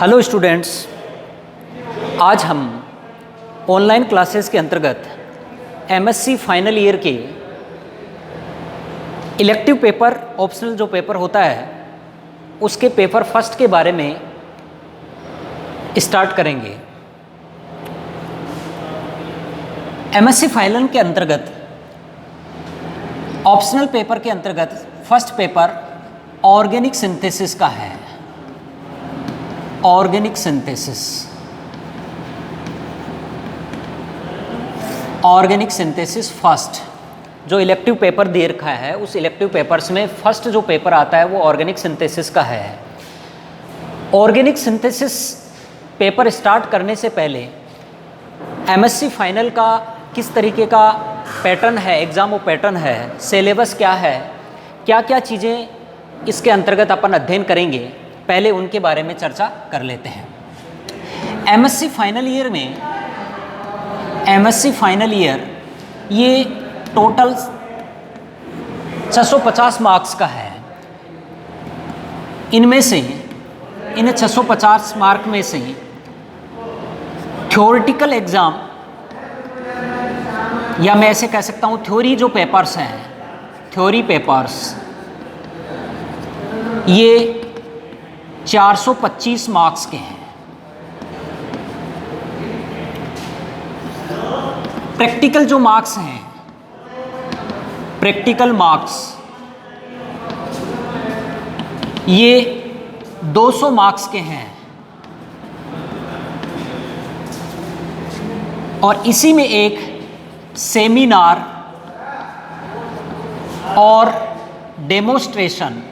Hello students, आज हम online classes के अंतर्गत एमएससी फाइनल ईयर के इलेक्टिव पेपर, ऑप्शनल जो पेपर होता है उसके पेपर फर्स्ट के बारे में स्टार्ट करेंगे। एमएससी फाइनल के अंतर्गत ऑप्शनल पेपर के अंतर्गत फर्स्ट पेपर ऑर्गेनिक सिंथेसिस का है। Organic synthesis, organic synthesis first जो इलेक्टिव पेपर दे रखा है, उस इलेक्टिव पेपर्स में फर्स्ट जो पेपर आता है वो ऑर्गेनिक सिंथेसिस का है। ऑर्गेनिक सिंथेसिस पेपर स्टार्ट करने से पहले एमएससी फाइनल का किस तरीके का पैटर्न है, एग्ज़ाम वो पैटर्न है, सिलेबस क्या है, क्या क्या चीज़ें इसके अंतर्गत अपन अध्ययन करेंगे, पहले उनके बारे में चर्चा कर लेते हैं। एमएससी फाइनल ईयर में, एमएससी फाइनल ईयर ये टोटल 650 मार्क्स का है। इनमें से, इन 650 मार्क में से थ्योरेटिकल एग्ज़ाम, या मैं ऐसे कह सकता हूँ थ्योरी जो पेपर्स हैं, थ्योरी पेपर्स, ये 425 मार्क्स के हैं। प्रैक्टिकल जो मार्क्स हैं, प्रैक्टिकल मार्क्स ये 200 मार्क्स के हैं। और इसी में एक सेमिनार और डेमोस्ट्रेशन,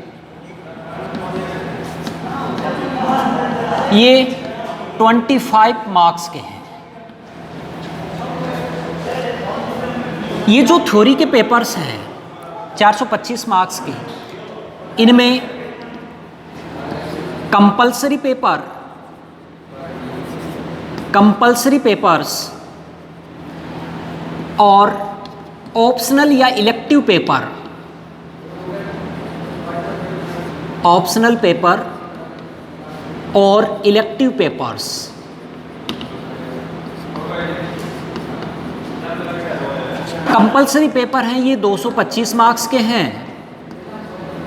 ये 25 मार्क्स के हैं। ये जो थ्योरी के पेपर्स हैं 425 मार्क्स के, इनमें कंपल्सरी पेपर, कंपल्सरी पेपर्स और ऑप्शनल या इलेक्टिव पेपर, ऑप्शनल पेपर और इलेक्टिव पेपर्स, कंपल्सरी पेपर हैं ये 225 मार्क्स के हैं,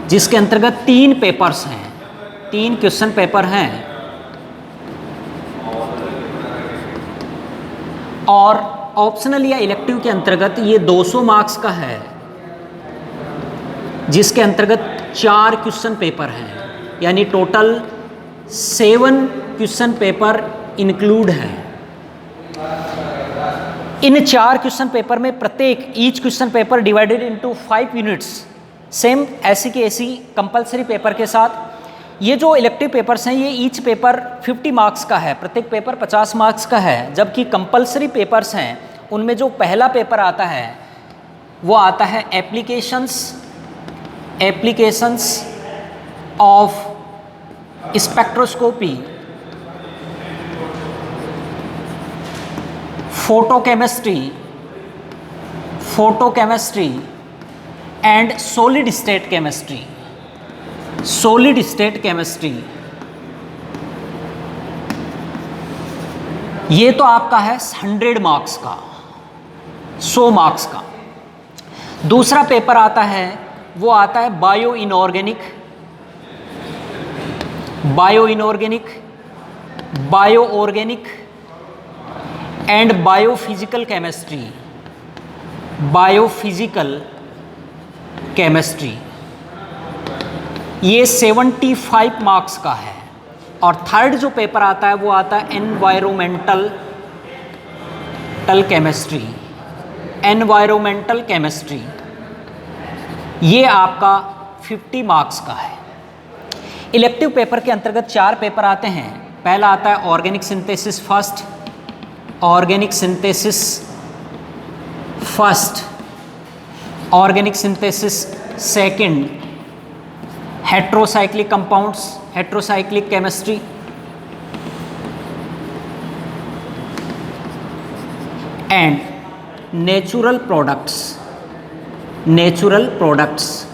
जिसके अंतर्गत 3 पेपर्स हैं, 3 क्वेश्चन पेपर हैं। और ऑप्शनल या इलेक्टिव के अंतर्गत ये 200 मार्क्स का है, जिसके अंतर्गत 4 क्वेश्चन पेपर हैं, यानी टोटल 7 क्वेश्चन पेपर इंक्लूड हैं। इन 4 क्वेश्चन पेपर में प्रत्येक, each question paper divided into 5 units, same ऐसी की ऐसी कंपलसरी पेपर के साथ। ये जो इलेक्टिव पेपर्स हैं ये ईच पेपर 50 मार्क्स का है, प्रत्येक पेपर 50 मार्क्स का है। जबकि कंपलसरी पेपर्स हैं उनमें जो पहला पेपर आता है वो आता है applications of spectroscopy, photochemistry and solid state chemistry, solid state chemistry. ये तो आपका है 100 मार्क्स का, 100 मार्क्स का। दूसरा पेपर आता है, वो आता है bio inorganic, bio organic and biophysical chemistry, biophysical chemistry. ये 75 मार्क्स का है। और थर्ड जो पेपर आता है वो आता है एनवायरमेंटल केमिस्ट्री, एनवायरमेंटल केमिस्ट्री। ये आपका 50 मार्क्स का है। इलेक्टिव पेपर के अंतर्गत 4 पेपर आते हैं। पहला आता है organic synthesis first, organic synthesis first, organic synthesis second, heterocyclic compounds, heterocyclic chemistry, and natural products, natural products.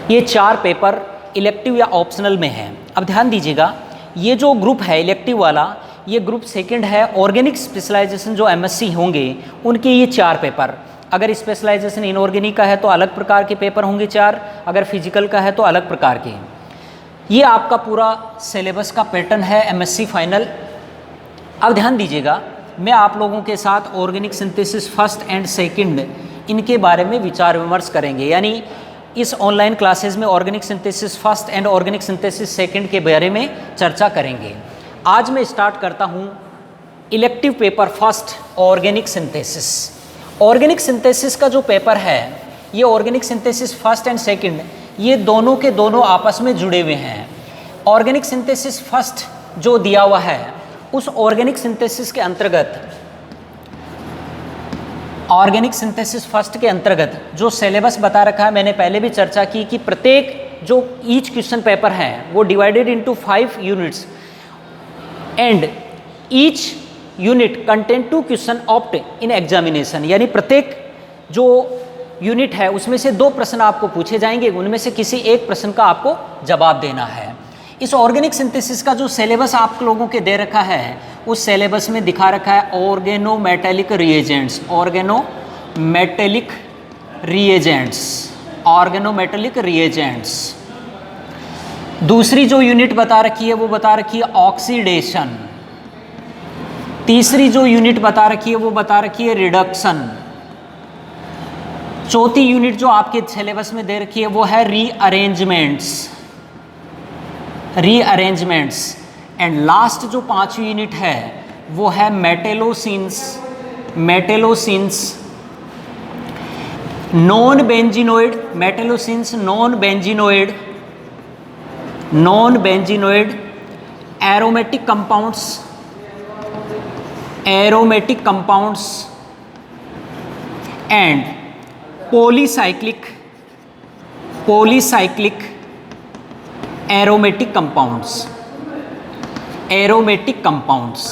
ये 4 पेपर इलेक्टिव या ऑप्शनल में है। अब ध्यान दीजिएगा, ये जो ग्रुप है इलेक्टिव वाला, ये ग्रुप सेकंड है। ऑर्गेनिक स्पेशलाइजेशन जो एमएससी होंगे उनके ये 4 पेपर, अगर स्पेशलाइजेशन इनऑर्गेनिक का है तो अलग प्रकार के पेपर होंगे 4, अगर फिजिकल का है तो अलग प्रकार के। ये आपका पूरा सिलेबस का पैटर्न है एमएससी फाइनल। अब ध्यान दीजिएगा, मैं आप लोगों के साथ organic synthesis first and second इनके बारे में विचार विमर्श करेंगे, यानी इस ऑनलाइन क्लासेस में organic synthesis first and organic synthesis second के बारे में चर्चा करेंगे। आज मैं स्टार्ट करता हूँ elective paper first, organic synthesis. Organic synthesis का जो पेपर है, ये organic synthesis first and second, ये दोनों के दोनों आपस में जुड़े हुए हैं। ऑर्गेनिक सिंथेसिस फर्स्ट जो दिया हुआ है, उस ऑर्गेनिक सिंथेसिस के अंतर्गत, ऑर्गेनिक सिंथेसिस फर्स्ट के अंतर्गत जो सिलेबस बता रखा है, मैंने पहले भी चर्चा की कि प्रत्येक जो ईच क्वेश्चन पेपर है वो divided into 5 units and each unit contain 2 question opt in examination, यानी प्रत्येक जो यूनिट है उसमें से 2 प्रश्न आपको पूछे जाएंगे, उनमें से किसी एक प्रश्न का आपको जवाब देना है। इस ऑर्गेनिक सिंथेसिस का जो सिलेबस आप लोगों के दे रखा है, उस सिलेबस में दिखा रखा है organometallic reagents, organometallic reagents, organometallic reagents. दूसरी जो यूनिट बता रखी है वो बता रखी है ऑक्सीडेशन। तीसरी जो यूनिट बता रखी है वो बता रखी है रिडक्शन। चौथी यूनिट जो आपके सिलेबस में दे रखी है वो है रीअरेंजमेंट्स, रीअरेंजमेंट्स। एंड लास्ट जो 5वीं यूनिट है वो है metallocenes, metallocenes, non benzenoid, metallocenes non benzenoid, non benzenoid aromatic compounds, aromatic compounds and polycyclic, polycyclic aromatic compounds, aromatic compounds.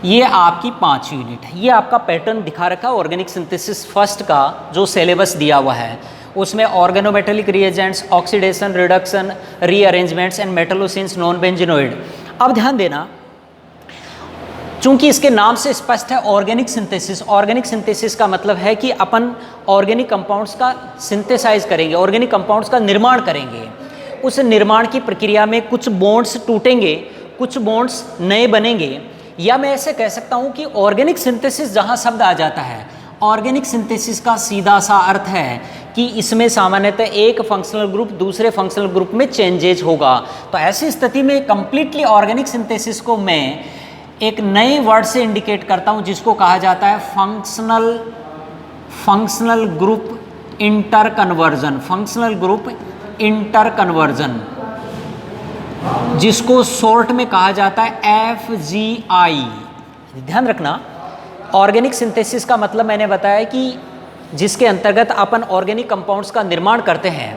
ये आपकी 5 यूनिट है। ये आपका पैटर्न दिखा रखा है ऑर्गेनिक सिंथेसिस फर्स्ट का जो सिलेबस दिया हुआ है, उसमें organometallic reagents, oxidation, reduction, rearrangements and metallocenes non benzenoid. अब ध्यान देना, चूंकि इसके नाम से स्पष्ट है ऑर्गेनिक सिंथेसिस, ऑर्गेनिक सिंथेसिस का मतलब है कि अपन ऑर्गेनिक कंपाउंड्स का सिंथेसाइज करेंगे, ऑर्गेनिक कंपाउंड्स का निर्माण करेंगे। उस निर्माण की प्रक्रिया में कुछ बॉन्ड्स टूटेंगे, कुछ बॉन्ड्स नए बनेंगे, या मैं ऐसे कह सकता हूँ कि ऑर्गेनिक सिंथेसिस जहाँ शब्द आ जाता है, ऑर्गेनिक सिंथेसिस का सीधा सा अर्थ है कि इसमें सामान्यतः एक फंक्शनल ग्रुप दूसरे फंक्शनल ग्रुप में चेंजेज होगा। तो ऐसी स्थिति में कंप्लीटली ऑर्गेनिक सिंथेसिस को मैं एक नए वर्ड से इंडिकेट करता हूँ जिसको कहा जाता है functional, functional group inter conversion, functional group inter conversion, जिसको शॉर्ट में कहा जाता है FGI। ध्यान रखना, ऑर्गेनिक सिंथेसिस का मतलब मैंने बताया कि जिसके अंतर्गत अपन ऑर्गेनिक कंपाउंड्स का निर्माण करते हैं,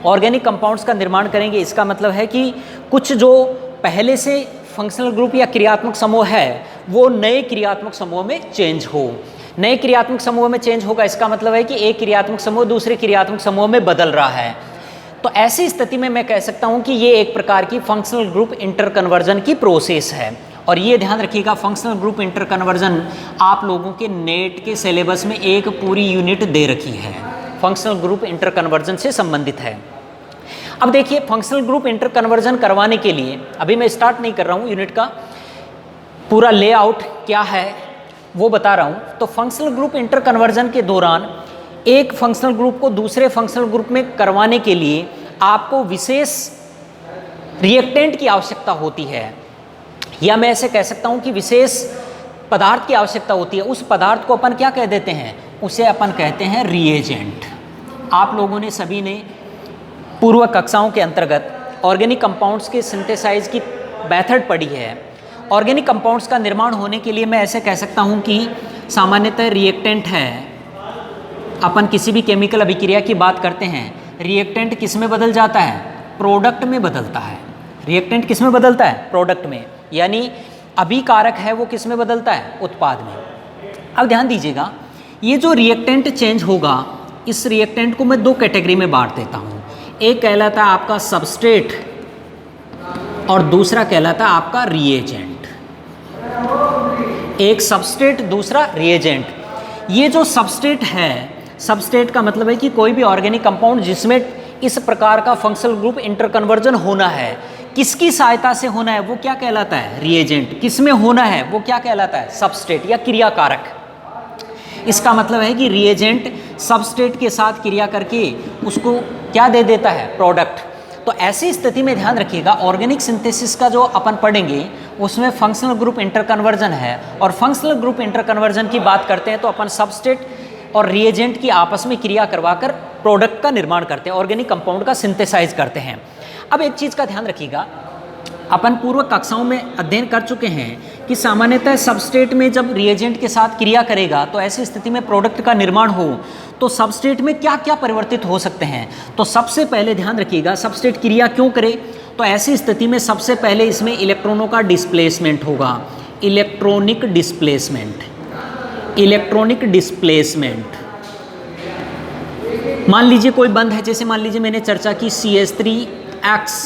ऑर्गेनिक कंपाउंड्स का निर्माण करेंगे, इसका मतलब है कि कुछ जो पहले से फंक्शनल ग्रुप या क्रियात्मक समूह है वो नए क्रियात्मक समूह में चेंज हो। नए क्रियात्मक समूह में चेंज होगा, इसका मतलब है कि एक क्रियात्मक समूह दूसरे क्रियात्मक समूह में बदल रहा है। तो ऐसी स्थिति में मैं कह सकता हूं कि ये एक प्रकार की फंक्शनल ग्रुप इंटर कन्वर्जन की प्रोसेस है। और ये ध्यान रखिएगा, फंक्शनल ग्रुप इंटर कन्वर्जन आप लोगों के नेट के सिलेबस में एक पूरी यूनिट दे रखी है, फंक्शनल ग्रुप इंटर कन्वर्जन से संबंधित है। अब देखिए, फंक्शनल ग्रुप इंटर कन्वर्जन करवाने के लिए अभी मैं स्टार्ट नहीं कर रहा हूँ, यूनिट का पूरा लेआउट क्या है वो बता रहा हूँ। तो फंक्शनल ग्रुप इंटर कन्वर्जन के दौरान एक फंक्शनल ग्रुप को दूसरे फंक्शनल ग्रुप में करवाने के लिए आपको विशेष रिएक्टेंट की आवश्यकता होती है, या मैं ऐसे कह सकता हूँ कि विशेष पदार्थ की आवश्यकता होती है। उस पदार्थ को अपन क्या कह देते हैं, उसे अपन कहते हैं रिएजेंट। आप लोगों ने सभी ने पूर्व कक्षाओं के अंतर्गत ऑर्गेनिक कंपाउंड्स के सिंथेसाइज की मेथड पढ़ी है। ऑर्गेनिक कंपाउंड्स का निर्माण होने के लिए मैं ऐसे कह सकता हूँ कि सामान्यतः रिएक्टेंट है। अपन किसी भी केमिकल अभिक्रिया की बात करते हैं, रिएक्टेंट किस में बदल जाता है, प्रोडक्ट में बदलता है। रिएक्टेंट किस में बदलता है, प्रोडक्ट में, यानी अभिकारक है वो किस में बदलता है, उत्पाद में। अब ध्यान दीजिएगा, ये जो रिएक्टेंट चेंज होगा, इस रिएक्टेंट को मैं 2 कैटेगरी में बांट देता हूँ। एक कहलाता है आपका सबस्ट्रेट और दूसरा कहलाता है आपका रिएजेंट। एक सबस्ट्रेट, दूसरा रिएजेंट। ये जो सबस्ट्रेट है, सबस्ट्रेट का मतलब है कि कोई भी ऑर्गेनिक कंपाउंड जिसमें इस प्रकार का फंक्शनल ग्रुप इंटरकन्वर्जन होना है, किसकी सहायता से होना है वो क्या कहलाता है? रिएजेंट। किसमें होना है वो क्या कहलाता है? सबस्ट्रेट या क्रियाकारक। इसका मतलब है कि रिएजेंट सबस्ट्रेट के साथ क्रिया करके उसको क्या दे देता है? प्रोडक्ट। तो ऐसी स्थिति में ध्यान रखिएगा, ऑर्गेनिक सिंथेसिस का जो अपन पढ़ेंगे उसमें फंक्शनल ग्रुप इंटरकन्वर्जन है, और फंक्शनल ग्रुप इंटरकन्वर्जन की बात करते हैं तो अपन सबस्ट्रेट और रिएजेंट की आपस में क्रिया करवाकर प्रोडक्ट का निर्माण करते हैं, ऑर्गेनिक कंपाउंड का सिंथेसाइज करते हैं। अब एक चीज़ का ध्यान रखिएगा, अपन पूर्व कक्षाओं में अध्ययन कर चुके हैं कि सामान्यतः सबस्ट्रेट में जब रिएजेंट के साथ क्रिया करेगा तो ऐसी स्थिति में प्रोडक्ट का निर्माण हो तो सबस्ट्रेट में क्या क्या परिवर्तित हो सकते हैं। तो सबसे पहले ध्यान रखिएगा, सबस्ट्रेट क्रिया क्यों करे, तो ऐसी स्थिति में सबसे पहले इसमें इलेक्ट्रॉनों का डिस्प्लेसमेंट होगा। Electronic displacement, electronic displacement. मान लीजिए कोई बंध है, जैसे मान लीजिए मैंने चर्चा की CH3X,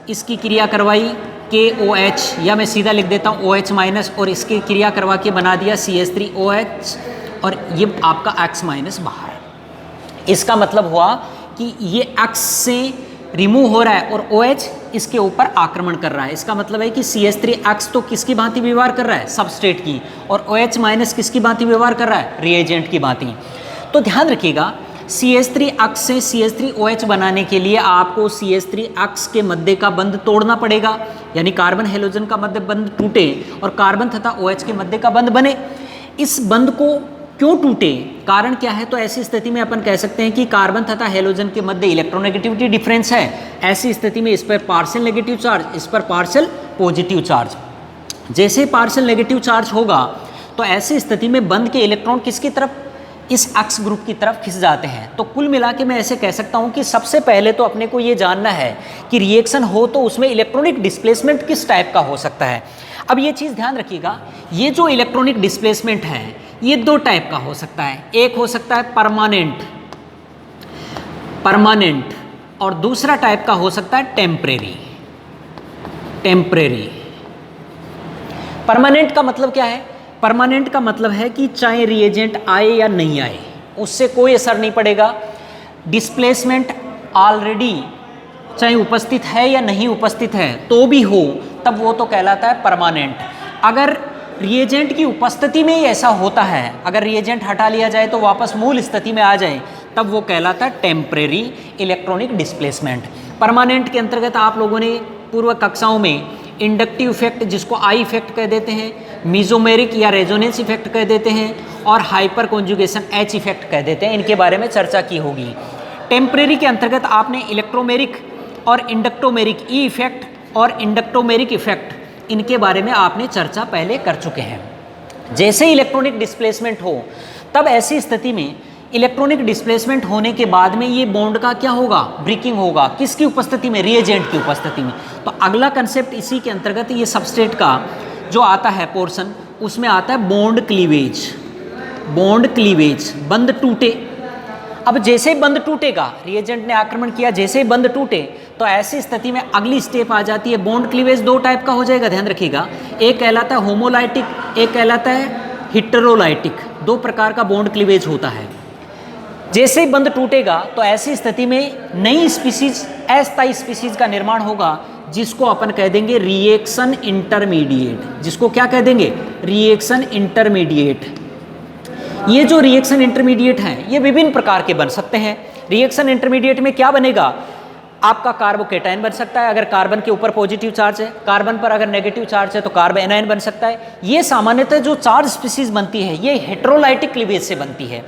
इसकी क्रिया करवाई KOH, या मैं सीधा लिख देता हूँ OH माइनस, और इसकी क्रिया करवा के बना दिया CH3OH, और ये आपका X माइनस बाहर। इसका मतलब हुआ कि ये X से रिमूव हो रहा है और OH इसके ऊपर आक्रमण कर रहा है। इसका मतलब है कि CH3X तो किसकी भांति व्यवहार कर रहा है? सबस्ट्रेट की, और OH माइनस किसकी भांति व्यवहार कर रहा है? रिएजेंट की भांति। तो ध्यान रखिएगा, CH3X से CH3OH बनाने के लिए आपको CH3X के मध्य का बंध तोड़ना पड़ेगा, यानी कार्बन हेलोजन का मध्य बंध टूटे और कार्बन तथा OH के मध्य का बंध बने। इस बंध को क्यों टूटे, कारण क्या है? तो ऐसी स्थिति में अपन कह सकते हैं कि कार्बन तथा हेलोजन के मध्य इलेक्ट्रोनेगेटिविटी डिफरेंस है। ऐसी स्थिति में इस पर पार्शियल नेगेटिव चार्ज, इस पर पार्शियल पॉजिटिव चार्ज। जैसे पार्शियल नेगेटिव चार्ज होगा तो ऐसी स्थिति में बंध के इलेक्ट्रॉन किसकी तरफ? इस X ग्रुप की तरफ खिंच जाते हैं। तो कुल मिला के मैं ऐसे कह सकता हूं कि सबसे पहले तो अपने को ये जानना है कि रिएक्शन हो तो उसमें इलेक्ट्रॉनिक डिस्प्लेसमेंट किस टाइप का हो सकता है। अब ये चीज़ ध्यान रखिएगा, ये जो इलेक्ट्रॉनिक डिस्प्लेसमेंट है ये दो टाइप का हो सकता है। एक हो सकता है परमानेंट, परमानेंट, और दूसरा टाइप का हो सकता है टेम्परेरी, टेम्परेरी। परमानेंट का मतलब क्या है? परमानेंट का मतलब है कि चाहे रिएजेंट आए या नहीं आए उससे कोई असर नहीं पड़ेगा। डिस्प्लेसमेंट ऑलरेडी चाहे उपस्थित है या नहीं उपस्थित है तो भी हो, तब वो तो कहलाता है परमानेंट। अगर रिएजेंट की उपस्थिति में ही ऐसा होता है, अगर रिएजेंट हटा लिया जाए तो वापस मूल स्थिति में आ जाए, तब वो कहलाता है टेम्परेरी इलेक्ट्रॉनिक डिस्प्लेसमेंट। परमानेंट के अंतर्गत आप लोगों ने पूर्व कक्षाओं में इंडक्टिव इफेक्ट, जिसको आई इफेक्ट कह देते हैं, मीजोमेरिक या रेजोनेंस इफेक्ट कह देते हैं, और हाइपर कॉन्जुगेशन H इफेक्ट कह देते हैं, इनके बारे में चर्चा की होगी। टेम्परेरी के अंतर्गत आपने इलेक्ट्रोमेरिक और इंडक्टोमेरिक ई इफेक्ट और इंडक्टोमेरिक इफेक्ट, इनके बारे में आपने चर्चा पहले कर चुके हैं। जैसे इलेक्ट्रॉनिक डिस्प्लेसमेंट हो तब ऐसी स्थिति में इलेक्ट्रॉनिक डिस्प्लेसमेंट होने के बाद में ये बॉन्ड का क्या होगा? ब्रेकिंग होगा। किसकी उपस्थिति में? रिएजेंट की उपस्थिति में। तो अगला कंसेप्ट इसी के अंतर्गत ये सबस्ट्रेट का जो आता है पोर्शन, उसमें आता है बॉन्ड क्लीवेज। बॉन्ड क्लीवेज, बंध टूटे। अब जैसे ही बंध टूटेगा, रिएजेंट ने आक्रमण किया, जैसे ही बंध टूटे तो ऐसी स्थिति में अगली स्टेप आ जाती है। बॉन्ड क्लीवेज दो टाइप का हो जाएगा, ध्यान रखिएगा। एक कहलाता है होमोलाइटिक, एक कहलाता है हिटेरोलाइटिक। दो प्रकार का बॉन्ड क्लीवेज होता है। जैसे ही बंध टूटेगा तो ऐसी स्थिति में नई स्पीसीज, अस्थायी स्पीसीज का निर्माण होगा, जिसको अपन कह देंगे रिएक्शन इंटरमीडिएट। जिसको क्या कह देंगे? Reaction intermediate. ये जो रिएक्शन इंटरमीडिएट हैं ये विभिन्न प्रकार के बन सकते हैं। रिएक्शन इंटरमीडिएट में क्या बनेगा? आपका कार्बोकेटाइन बन सकता है, अगर कार्बन के ऊपर पॉजिटिव चार्ज है। कार्बन पर अगर नेगेटिव चार्ज है तो कार्बन एनायन बन सकता है। ये सामान्यतः जो चार्ज स्पीसीज बनती है ये हेटेरोलाइटिक क्लीवेज से बनती है।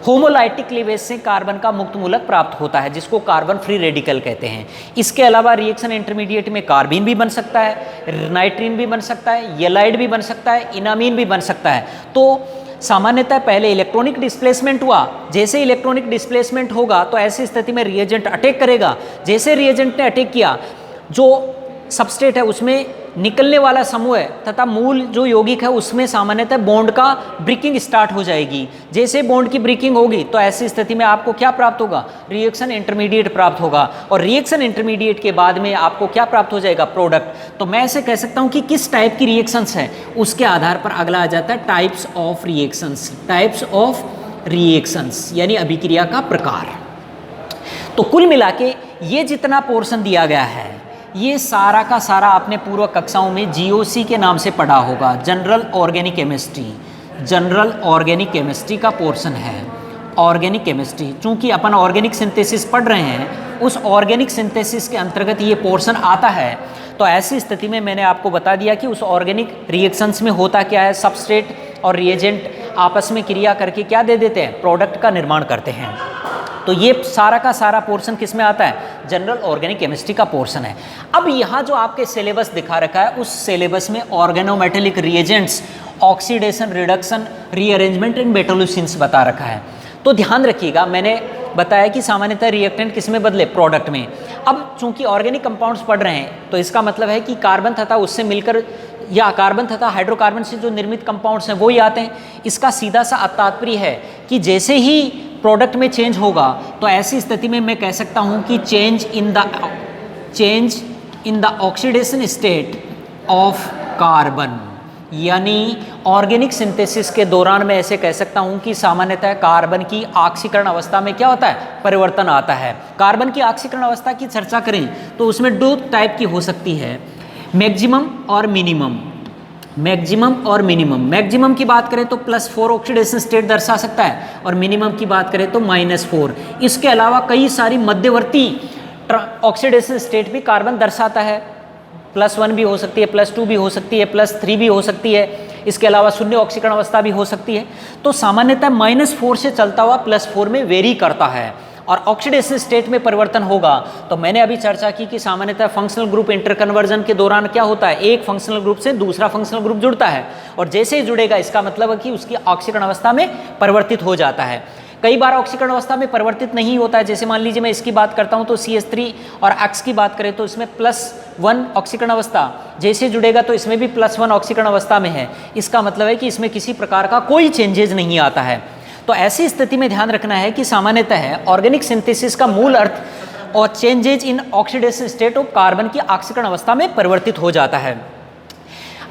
होमोलाइटिक क्लीवेज से कार्बन का मुक्त मूलक प्राप्त होता है, जिसको कार्बन फ्री रेडिकल कहते हैं। इसके अलावा रिएक्शन इंटरमीडिएट में कार्बिन भी बन सकता है, नाइट्रीन भी बन सकता है, येलाइड भी बन सकता है, इनामीन भी बन सकता है। तो सामान्यतः पहले इलेक्ट्रॉनिक डिस्प्लेसमेंट हुआ, जैसे इलेक्ट्रॉनिक डिस्प्लेसमेंट होगा तो ऐसी स्थिति में रिएजेंट अटैक करेगा। जैसे रिएजेंट ने अटैक किया, जो सबस्ट्रेट है उसमें निकलने वाला समूह है तथा मूल जो यौगिक है उसमें सामान्यतः बॉन्ड का ब्रेकिंग स्टार्ट हो जाएगी। जैसे बॉन्ड की ब्रेकिंग होगी तो ऐसी स्थिति में आपको क्या प्राप्त होगा, रिएक्शन इंटरमीडिएट प्राप्त होगा, और रिएक्शन इंटरमीडिएट के बाद में आपको क्या प्राप्त हो जाएगा, प्रोडक्ट। तो मैं ऐसे कह सकता हूं कि किस टाइप की रिएक्शंस है उसके आधार पर अगला आ जाता है types of reactions. Types of reactions यानी अभिक्रिया का प्रकार। तो कुल मिला के ये जितना पोर्शन दिया गया है ये सारा का सारा आपने पूर्व कक्षाओं में जीओसी के नाम से पढ़ा होगा, general organic chemistry. General organic chemistry का पोर्शन है ऑर्गेनिक केमिस्ट्री। चूंकि अपन ऑर्गेनिक सिंथेसिस पढ़ रहे हैं, उस ऑर्गेनिक सिंथेसिस के अंतर्गत ये पोर्शन आता है। तो ऐसी स्थिति में मैंने आपको बता दिया कि उस ऑर्गेनिक रिएक्शंस में होता क्या है, सबस्ट्रेट और रिएजेंट आपस में क्रिया करके क्या दे देते हैं, प्रोडक्ट का निर्माण करते हैं। तो ये सारा का सारा पोर्शन किस में आता है, जनरल ऑर्गेनिक केमिस्ट्री का पोर्शन है। अब यहाँ जो आपके सिलेबस दिखा रखा है उस सिलेबस में organometallic reagents, oxidation, reduction, rearrangement and metallocenes बता रखा है। तो ध्यान रखिएगा, मैंने बताया कि सामान्यतः रिएक्टेंट किस में बदले, प्रोडक्ट में। अब चूंकि ऑर्गेनिक कंपाउंड्स पढ़ रहे हैं तो इसका मतलब है कि कार्बन तथा उससे मिलकर या कार्बन तथा हाइड्रोकार्बन से जो निर्मित कंपाउंड्स हैं वो ही आते हैं। इसका सीधा सा तात्पर्य है कि जैसे ही प्रोडक्ट में चेंज होगा तो ऐसी स्थिति में मैं कह सकता हूं कि change in the oxidation state of carbon, यानी ऑर्गेनिक सिंथेसिस के दौरान मैं ऐसे कह सकता हूं कि सामान्यतः कार्बन की ऑक्सीकरण अवस्था में क्या होता है, परिवर्तन आता है। कार्बन की ऑक्सीकरण अवस्था की चर्चा करें तो उसमें दो टाइप की हो सकती है, मैक्सिमम और मिनिमम। मैक्सिमम और मिनिमम। मैक्सिमम की बात करें तो +4 ऑक्सीडेशन स्टेट दर्शा सकता है और मिनिमम की बात करें तो -4। इसके अलावा कई सारी मध्यवर्ती ऑक्सीडेशन स्टेट भी कार्बन दर्शाता है। +1 भी हो सकती है, +2 भी हो सकती है, +3 भी हो सकती है। इसके अलावा शून्य ऑक्सीकरण अवस्था भी हो सकती है। तो सामान्यतः -4 से चलता हुआ +4 में वेरी करता है और ऑक्सीडेशन स्टेट में परिवर्तन होगा। तो मैंने अभी चर्चा की कि सामान्यतः फंक्शनल ग्रुप इंटरकन्वर्जन के दौरान क्या होता है, एक फंक्शनल ग्रुप से दूसरा फंक्शनल ग्रुप जुड़ता है और जैसे ही जुड़ेगा इसका मतलब है कि उसकी ऑक्सीकरण अवस्था में परिवर्तित हो जाता है। कई बार ऑक्सीकरण अवस्था में परिवर्तित नहीं होता है, जैसे मान लीजिए मैं इसकी बात करता हूं तो CH3 और X की बात करें तो इसमें +1 ऑक्सीकरण अवस्था, जैसे जुड़ेगा तो इसमें भी +1 ऑक्सीकरण अवस्था में है। इसका मतलब है कि इसमें किसी प्रकार का कोई चेंजेज नहीं आता है। तो ऐसी स्थिति में ध्यान रखना है कि सामान्यतः ऑर्गेनिक सिंथेसिस का मूल अर्थ और changes in oxidation state of carbon की ऑक्सीकरण अवस्था में परिवर्तित हो जाता है।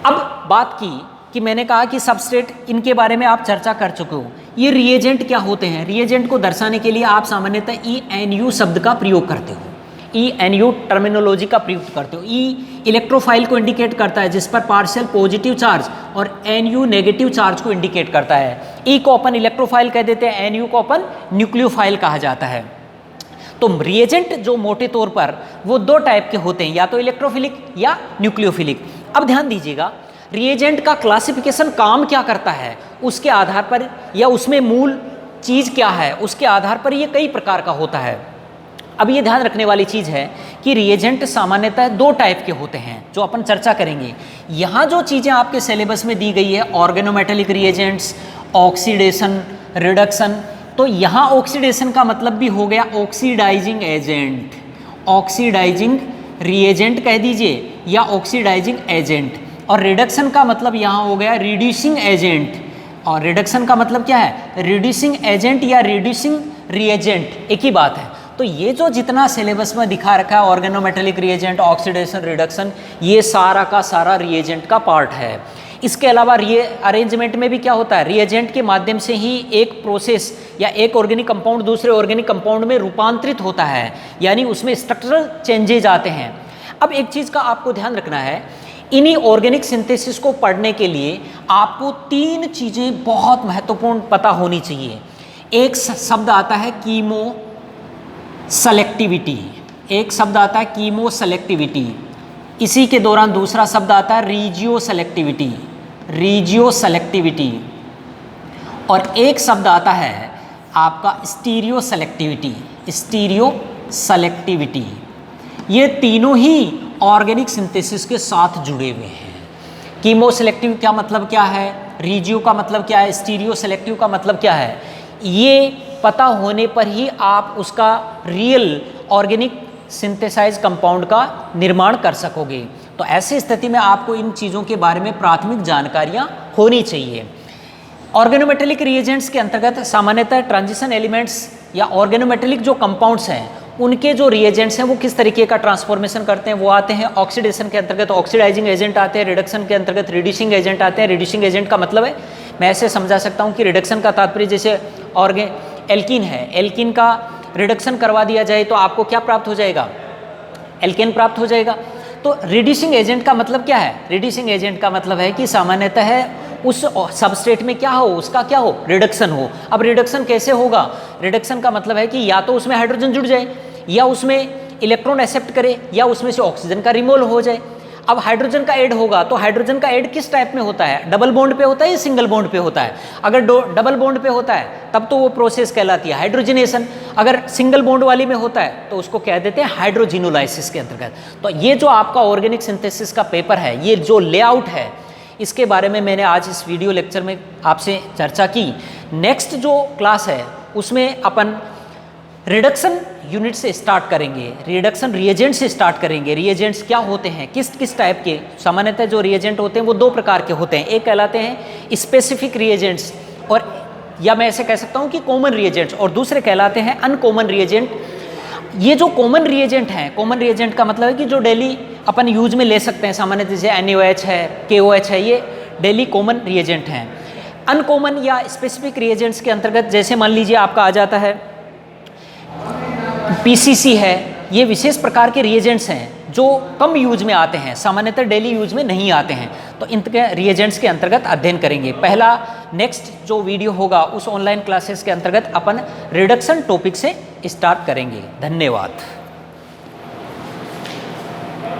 अब बात की कि मैंने कहा कि सबस्ट्रेट, इनके बारे में आप चर्चा कर चुके हो। ये रिएजेंट क्या होते हैं, रिएजेंट को दर्शाने के लिए आप सामान्यतः ENU शब्द का प्रयोग करते हो, ENU टर्मिनोलॉजी का प्रयोग करते हो। E इलेक्ट्रोफाइल को इंडिकेट करता है जिस पर पार्शियल पॉजिटिव चार्ज और NU नेगेटिव चार्ज को इंडिकेट करता है। E को अपन इलेक्ट्रोफाइल कह देते हैं, NU को अपन न्यूक्लियोफाइल कहा जाता है। तो रिएजेंट जो मोटे तौर पर वो दो टाइप के होते हैं, या तो इलेक्ट्रोफिलिक या न्यूक्लियोफिलिक। अब ध्यान दीजिएगा, रिएजेंट का क्लासिफिकेशन काम क्या करता है उसके आधार पर, या उसमें मूल चीज़ क्या है उसके आधार पर ये कई प्रकार का होता है। अब ये ध्यान रखने वाली चीज़ है कि रिएजेंट सामान्यतः दो टाइप के होते हैं जो अपन चर्चा करेंगे। यहाँ जो चीज़ें आपके सिलेबस में दी गई है, ऑर्गेनोमेटेलिक रिएजेंट्स, ऑक्सीडेशन, रिडक्शन, तो यहाँ ऑक्सीडेशन का मतलब भी हो गया ऑक्सीडाइजिंग एजेंट, ऑक्सीडाइजिंग रिएजेंट कह दीजिए या ऑक्सीडाइजिंग एजेंट, और रिडक्शन का मतलब यहाँ हो गया रिड्यूसिंग एजेंट। और रिडक्शन का मतलब क्या है, रिड्यूसिंग एजेंट या रिड्यूसिंग रिएजेंट, एक ही बात है। तो ये जो जितना सिलेबस में दिखा रखा है, ऑर्गेनोमेटेलिक रिएजेंट, ऑक्सीडेशन, रिडक्शन, ये सारा का सारा रिएजेंट का पार्ट है। इसके अलावा अरेंजमेंट में भी क्या होता है, रिएजेंट के माध्यम से ही एक प्रोसेस या एक ऑर्गेनिक कंपाउंड दूसरे ऑर्गेनिक कंपाउंड में रूपांतरित होता है, यानी उसमें स्ट्रक्चरल चेंजेज आते हैं। अब एक चीज़ का आपको ध्यान रखना है, इन्हीं ऑर्गेनिक सिंथेसिस को पढ़ने के लिए आपको तीन चीज़ें बहुत महत्वपूर्ण पता होनी चाहिए। एक शब्द आता है कीमो सेलेक्टिविटी, एक शब्द आता है कीमो सेलेक्टिविटी, इसी के दौरान दूसरा शब्द आता है रीजियो सेलेक्टिविटी, रीजियो सेलेक्टिविटी, और एक शब्द आता है आपका स्टीरियो सेलेक्टिविटी, स्टीरियो सेलेक्टिविटी। ये तीनों ही ऑर्गेनिक सिंथेसिस के साथ जुड़े हुए हैं। कीमो सेलेक्टिव का मतलब क्या है, रीजियो का मतलब क्या है, स्टीरियो सेलेक्टिव का मतलब क्या है, ये पता होने पर ही आप उसका रियल ऑर्गेनिक सिंथेसाइज कंपाउंड का निर्माण कर सकोगे। तो ऐसी स्थिति में आपको इन चीज़ों के बारे में प्राथमिक जानकारियाँ होनी चाहिए। ऑर्गेनोमेटेलिक रिएजेंट्स के अंतर्गत सामान्यतः ट्रांजिशन एलिमेंट्स या ऑर्गेनोमेटेलिक जो कंपाउंड्स हैं उनके जो रिएजेंट्स हैं वो किस तरीके का ट्रांसफॉर्मेशन करते हैं, वो आते हैं ऑक्सीडेशन के अंतर्गत ऑक्सीडाइजिंग एजेंट आते हैं, रिडक्शन के अंतर्गत रिड्यूसिंग एजेंट आते हैं। रिड्यूसिंग एजेंट का मतलब है, मैं ऐसे समझा सकता हूँ कि रिडक्शन का तात्पर्य जैसे एल्कीन है, एल्कीन का रिडक्शन करवा दिया जाए तो आपको क्या प्राप्त हो जाएगा, एल्केन प्राप्त हो जाएगा। तो रिड्यूसिंग एजेंट का मतलब क्या है, रिड्यूसिंग एजेंट का मतलब है कि सामान्यतः उस सबस्ट्रेट में क्या हो, उसका क्या हो, रिडक्शन हो। अब रिडक्शन कैसे होगा, रिडक्शन का मतलब है कि या तो उसमें हाइड्रोजन जुड़ जाए, या उसमें इलेक्ट्रॉन एक्सेप्ट करे, या उसमें से ऑक्सीजन का रिमूवल हो जाए। अब हाइड्रोजन का ऐड होगा तो हाइड्रोजन का ऐड किस टाइप में होता है, डबल बॉन्ड पे होता है या सिंगल बॉन्ड पे होता है। अगर डबल बॉन्ड पे होता है तब तो वो प्रोसेस कहलाती है हाइड्रोजनेशन, अगर सिंगल बॉन्ड वाली में होता है तो उसको कह देते हैं हाइड्रोजिनोलाइसिस के अंतर्गत। तो ये जो आपका ऑर्गेनिक सिंथेसिस का पेपर है, ये जो लेआउट है, इसके बारे में मैंने आज इस वीडियो लेक्चर में आपसे चर्चा की। नेक्स्ट जो क्लास है उसमें अपन रिडक्शन यूनिट से स्टार्ट करेंगे, रिडक्शन रिएजेंट से स्टार्ट करेंगे। रिएजेंट्स क्या होते हैं, किस किस टाइप के, सामान्यतः जो रिएजेंट होते हैं वो दो प्रकार के होते हैं। एक कहलाते हैं स्पेसिफिक रिएजेंट्स, और या मैं ऐसे कह सकता हूँ कि कॉमन रिएजेंट्स, और दूसरे कहलाते हैं अनकॉमन रिएजेंट। ये जो कॉमन रिएजेंट हैं, कॉमन रिएजेंट का मतलब है कि जो डेली अपन यूज में ले सकते हैं, सामान्य जैसे NaOH है, KOH है, ये डेली कॉमन रिएजेंट हैं। अनकॉमन या स्पेसिफिक रिएजेंट्स के अंतर्गत जैसे मान लीजिए आपका आ जाता है PCC है, ये विशेष प्रकार के रिएजेंट्स हैं जो कम यूज में आते हैं, सामान्यतः डेली यूज में नहीं आते हैं। तो इनके रिएजेंट्स के अंतर्गत अध्ययन करेंगे। पहला नेक्स्ट जो वीडियो होगा उस ऑनलाइन क्लासेस के अंतर्गत अपन रिडक्शन टॉपिक से स्टार्ट करेंगे। धन्यवाद।